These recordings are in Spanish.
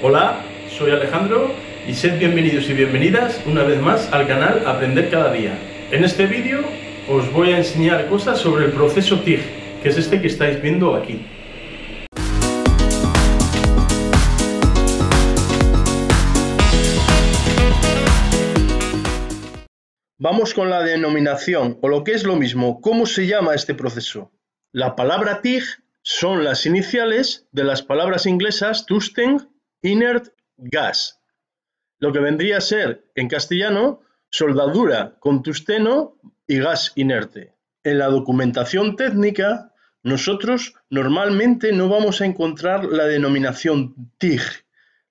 Hola, soy Alejandro y sed bienvenidos y bienvenidas una vez más al canal Aprender Cada Día. En este vídeo os voy a enseñar cosas sobre el proceso TIG, que es este que estáis viendo aquí. Vamos con la denominación, o lo que es lo mismo, ¿cómo se llama este proceso? La palabra TIG son las iniciales de las palabras inglesas Tungsten Inert Gas, lo que vendría a ser, en castellano, soldadura con tungsteno y gas inerte. En la documentación técnica, nosotros normalmente no vamos a encontrar la denominación TIG.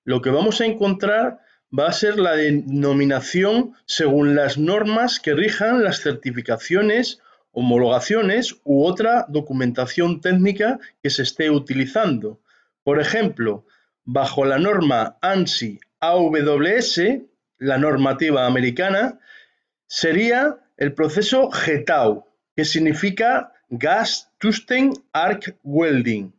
Lo que vamos a encontrar va a ser la denominación según las normas que rijan las certificaciones, homologaciones u otra documentación técnica que se esté utilizando. Por ejemplo, bajo la norma ANSI AWS, la normativa americana, sería el proceso GTAW, que significa Gas Tungsten Arc Welding.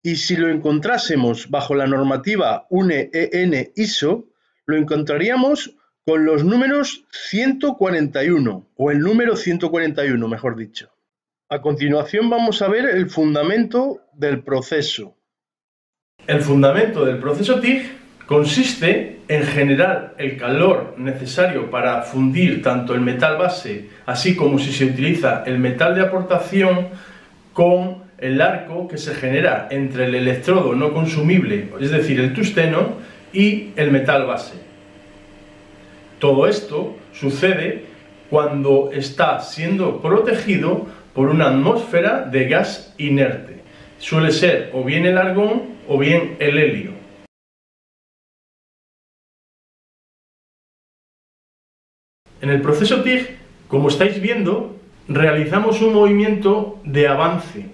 Y si lo encontrásemos bajo la normativa UNE-EN ISO, lo encontraríamos con los números 141, o el número 141, mejor dicho. A continuación vamos a ver el fundamento del proceso. El fundamento del proceso TIG consiste en generar el calor necesario para fundir tanto el metal base, así como si se utiliza el metal de aportación, con el arco que se genera entre el electrodo no consumible, es decir, el tungsteno, y el metal base. Todo esto sucede cuando está siendo protegido por una atmósfera de gas inerte. Suele ser o bien el argón o bien el helio. En el proceso TIG, como estáis viendo, realizamos un movimiento de avance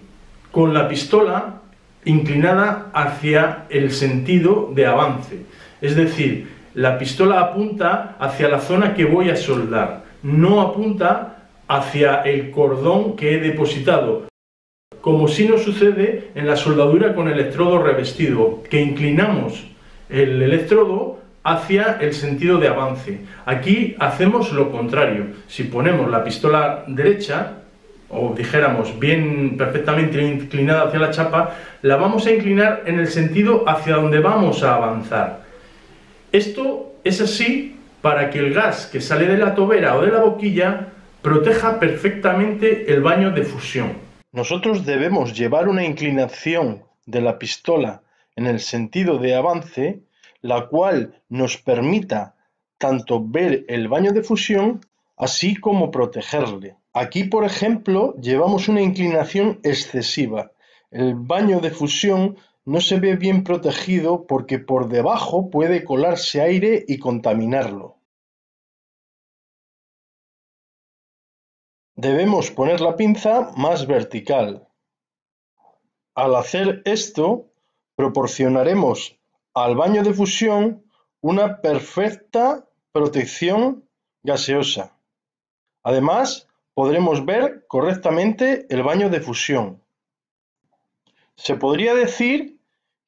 con la pistola inclinada hacia el sentido de avance. Es decir, la pistola apunta hacia la zona que voy a soldar, no apunta hacia el cordón que he depositado, como si nos sucede en la soldadura con electrodo revestido, que inclinamos el electrodo hacia el sentido de avance. Aquí hacemos lo contrario. Si ponemos la pistola derecha, o dijéramos bien perfectamente inclinada hacia la chapa, la vamos a inclinar en el sentido hacia donde vamos a avanzar. Esto es así para que el gas que sale de la tobera o de la boquilla proteja perfectamente el baño de fusión. Nosotros debemos llevar una inclinación de la pistola en el sentido de avance, la cual nos permita tanto ver el baño de fusión, así como protegerle. Aquí, por ejemplo, llevamos una inclinación excesiva. El baño de fusión no se ve bien protegido porque por debajo puede colarse aire y contaminarlo. Debemos poner la pinza más vertical. Al hacer esto, proporcionaremos al baño de fusión una perfecta protección gaseosa. Además, podremos ver correctamente el baño de fusión. Se podría decir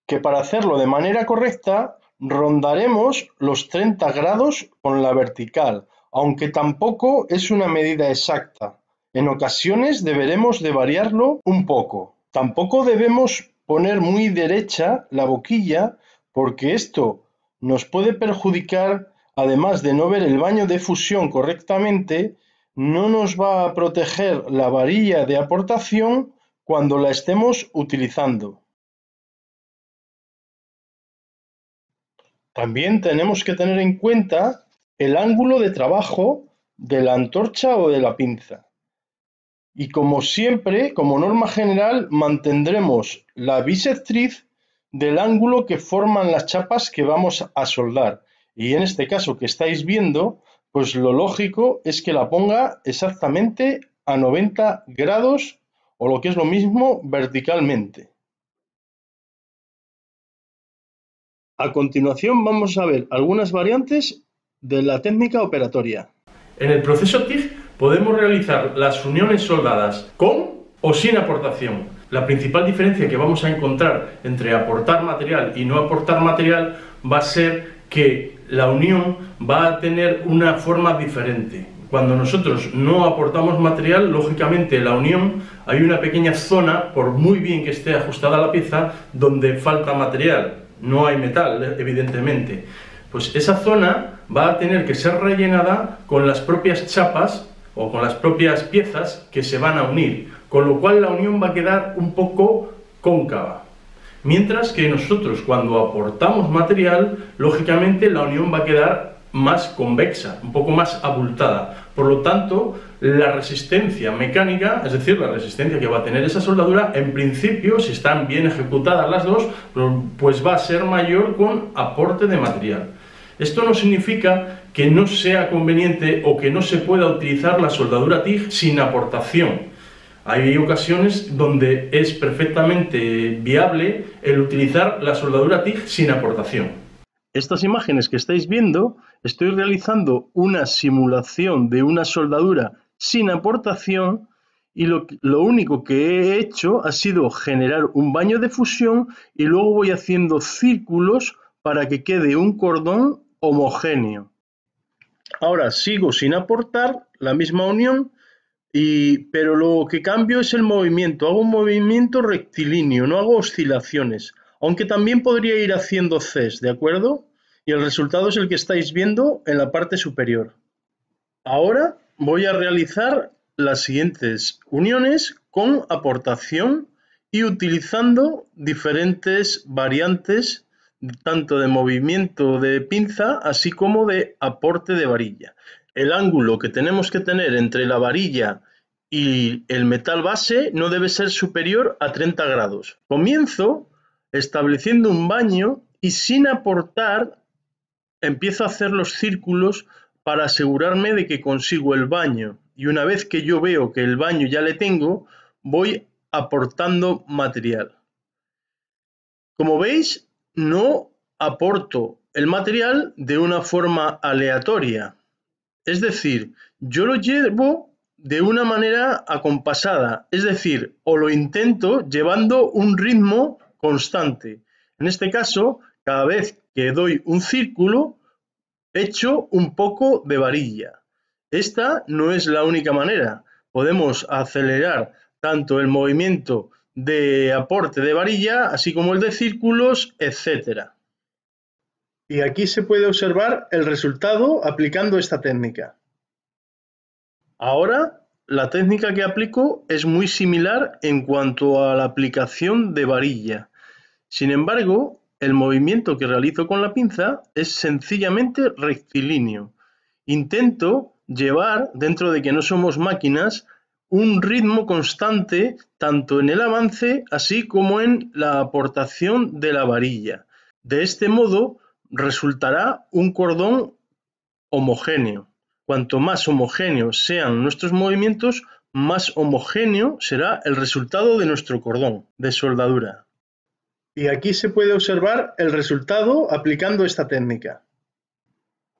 que para hacerlo de manera correcta rondaremos los 30 grados con la vertical, aunque tampoco es una medida exacta. En ocasiones deberemos de variarlo un poco. Tampoco debemos poner muy derecha la boquilla, porque esto nos puede perjudicar. Además de no ver el baño de fusión correctamente, no nos va a proteger la varilla de aportación cuando la estemos utilizando. También tenemos que tener en cuenta el ángulo de trabajo de la antorcha o de la pinza. Y como siempre, como norma general, mantendremos la bisectriz del ángulo que forman las chapas que vamos a soldar. Y en este caso que estáis viendo, pues lo lógico es que la ponga exactamente a 90 grados o lo que es lo mismo verticalmente. A continuación vamos a ver algunas variantes de la técnica operatoria. En el proceso TIG podemos realizar las uniones soldadas con o sin aportación. La principal diferencia que vamos a encontrar entre aportar material y no aportar material va a ser que la unión va a tener una forma diferente. Cuando nosotros no aportamos material, lógicamente la unión, hay una pequeña zona, por muy bien que esté ajustada la pieza, donde falta material. No hay metal, evidentemente. Pues esa zona va a tener que ser rellenada con las propias chapas o con las propias piezas que se van a unir, con lo cual la unión va a quedar un poco cóncava. Mientras que nosotros, cuando aportamos material, lógicamente la unión va a quedar más convexa, un poco más abultada. Por lo tanto, la resistencia mecánica, es decir, la resistencia que va a tener esa soldadura, en principio, si están bien ejecutadas las dos, pues va a ser mayor con aporte de material. Esto no significa que no sea conveniente o que no se pueda utilizar la soldadura TIG sin aportación. Hay ocasiones donde es perfectamente viable el utilizar la soldadura TIG sin aportación. Estas imágenes que estáis viendo, estoy realizando una simulación de una soldadura sin aportación y lo único que he hecho ha sido generar un baño de fusión y luego voy haciendo círculos para que quede un cordón homogéneo. Ahora sigo sin aportar la misma unión, pero lo que cambio es el movimiento. Hago un movimiento rectilíneo, no hago oscilaciones, aunque también podría ir haciendo Cs, ¿de acuerdo? Y el resultado es el que estáis viendo en la parte superior. Ahora voy a realizar las siguientes uniones con aportación y utilizando diferentes variantes tanto de movimiento de pinza así como de aporte de varilla. El ángulo que tenemos que tener entre la varilla y el metal base no debe ser superior a 30 grados. Comienzo estableciendo un baño y sin aportar empiezo a hacer los círculos para asegurarme de que consigo el baño. Y una vez que yo veo que el baño ya le tengo, voy aportando material. Como veis, no aporto el material de una forma aleatoria. Es decir, yo lo llevo de una manera acompasada, es decir, o lo intento llevando un ritmo constante. En este caso, cada vez que doy un círculo, echo un poco de varilla. Esta no es la única manera. Podemos acelerar tanto el movimiento de aporte de varilla, así como el de círculos, etc. Y aquí se puede observar el resultado aplicando esta técnica. Ahora, la técnica que aplico es muy similar en cuanto a la aplicación de varilla. Sin embargo, el movimiento que realizo con la pinza es sencillamente rectilíneo. Intento llevar, dentro de que no somos máquinas, un ritmo constante tanto en el avance así como en la aportación de la varilla. De este modo resultará un cordón homogéneo. Cuanto más homogéneos sean nuestros movimientos, más homogéneo será el resultado de nuestro cordón de soldadura. Y aquí se puede observar el resultado aplicando esta técnica.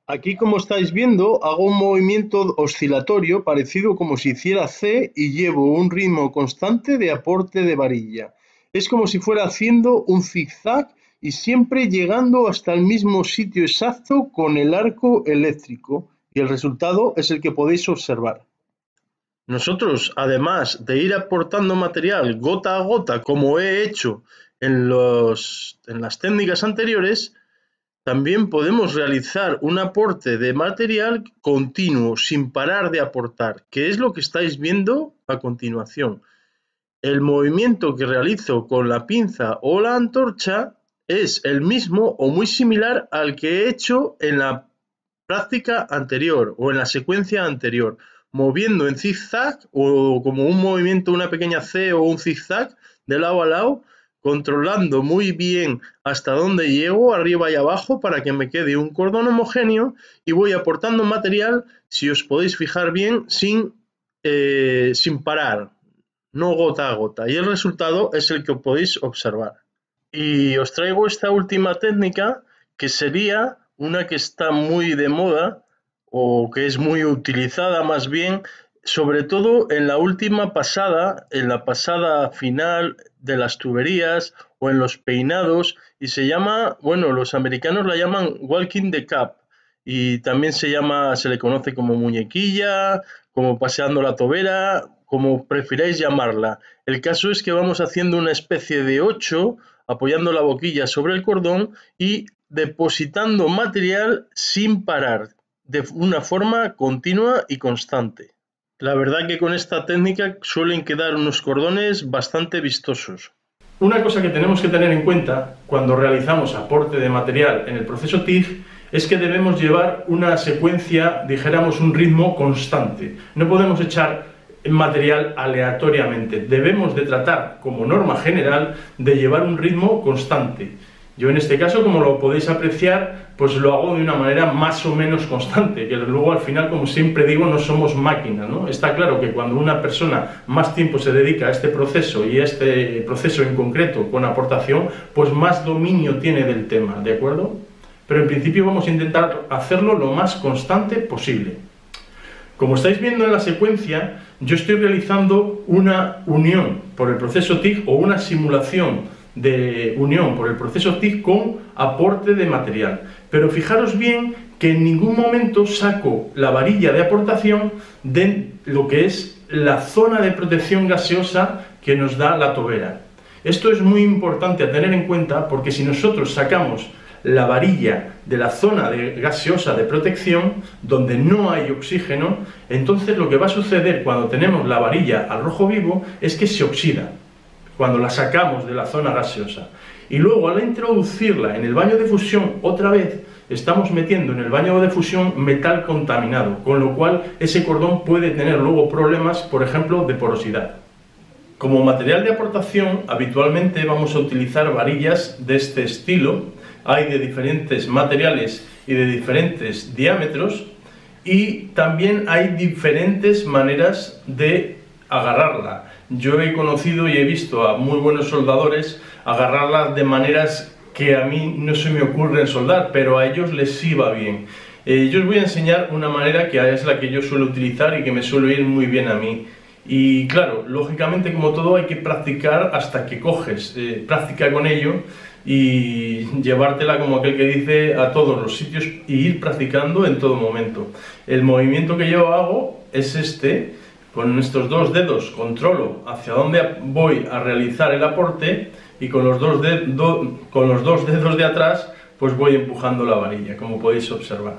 Aquí, como estáis viendo, hago un movimiento oscilatorio parecido como si hiciera C y llevo un ritmo constante de aporte de varilla. Es como si fuera haciendo un zigzag y siempre llegando hasta el mismo sitio exacto con el arco eléctrico, y el resultado es el que podéis observar. Nosotros, además de ir aportando material gota a gota, como he hecho en las técnicas anteriores, también podemos realizar un aporte de material continuo, sin parar de aportar, que es lo que estáis viendo a continuación. El movimiento que realizo con la pinza o la antorcha es el mismo o muy similar al que he hecho en la práctica anterior o en la secuencia anterior, moviendo en zigzag o como un movimiento, una pequeña C o un zigzag de lado a lado, controlando muy bien hasta dónde llego, arriba y abajo, para que me quede un cordón homogéneo, y voy aportando material, si os podéis fijar bien, sin parar, no gota a gota, y el resultado es el que podéis observar. Y os traigo esta última técnica, que sería una que está muy de moda, o que es muy utilizada más bien, sobre todo en la última pasada, en la pasada final de las tuberías o en los peinados, y se llama, bueno, los americanos la llaman walking the cap, y también se le conoce como muñequilla, como paseando la tobera, como prefiráis llamarla. El caso es que vamos haciendo una especie de 8, apoyando la boquilla sobre el cordón y depositando material sin parar, de una forma continua y constante. La verdad que con esta técnica suelen quedar unos cordones bastante vistosos. Una cosa que tenemos que tener en cuenta cuando realizamos aporte de material en el proceso TIG es que debemos llevar una secuencia, dijéramos un ritmo constante. No podemos echar material aleatoriamente. Debemos de tratar como norma general de llevar un ritmo constante. Yo en este caso, como lo podéis apreciar, pues lo hago de una manera más o menos constante, que luego al final, como siempre digo, no somos máquinas, ¿no? Está claro que cuando una persona más tiempo se dedica a este proceso y a este proceso en concreto con aportación, pues más dominio tiene del tema, ¿de acuerdo? Pero en principio vamos a intentar hacerlo lo más constante posible. Como estáis viendo en la secuencia, yo estoy realizando una unión por el proceso TIG o una simulación de unión por el proceso TIG con aporte de material. Pero fijaros bien que en ningún momento saco la varilla de aportación de lo que es la zona de protección gaseosa que nos da la tobera. Esto es muy importante a tener en cuenta porque si nosotros sacamos la varilla de la zona gaseosa de protección, donde no hay oxígeno, entonces lo que va a suceder cuando tenemos la varilla al rojo vivo es que se oxida, cuando la sacamos de la zona gaseosa. Y luego al introducirla en el baño de fusión otra vez, estamos metiendo en el baño de fusión metal contaminado, con lo cual ese cordón puede tener luego problemas, por ejemplo, de porosidad. Como material de aportación, habitualmente vamos a utilizar varillas de este estilo. Hay de diferentes materiales y de diferentes diámetros, y también hay diferentes maneras de agarrarla. Yo he conocido y he visto a muy buenos soldadores agarrarla de maneras que a mí no se me ocurren soldar, pero a ellos les sí va bien. Yo os voy a enseñar una manera que es la que yo suelo utilizar y que me suele ir muy bien a mí. Y claro, lógicamente como todo hay que practicar hasta que coges práctica con ello y llevártela, como aquel que dice, a todos los sitios y ir practicando en todo momento. El movimiento que yo hago es este. Con estos dos dedos controlo hacia dónde voy a realizar el aporte y con los dos dedos de atrás pues voy empujando la varilla, como podéis observar.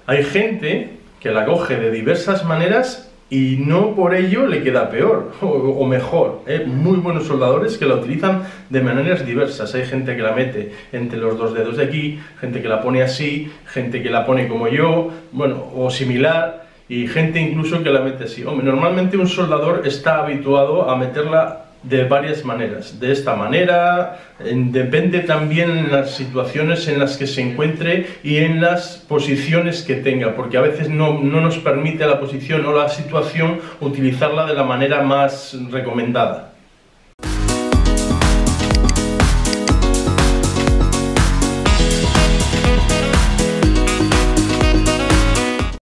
Hay gente que la coge de diversas maneras y no por ello le queda peor o mejor. Muy buenos soldadores que la utilizan de maneras diversas. Hay gente que la mete entre los dos dedos de aquí, gente que la pone así, gente que la pone como yo, bueno, o similar, y gente incluso que la mete así. Hombre, normalmente un soldador está habituado a meterla de varias maneras. De esta manera, depende también en las situaciones en las que se encuentre y en las posiciones que tenga, porque a veces no nos permite la posición o la situación utilizarla de la manera más recomendada.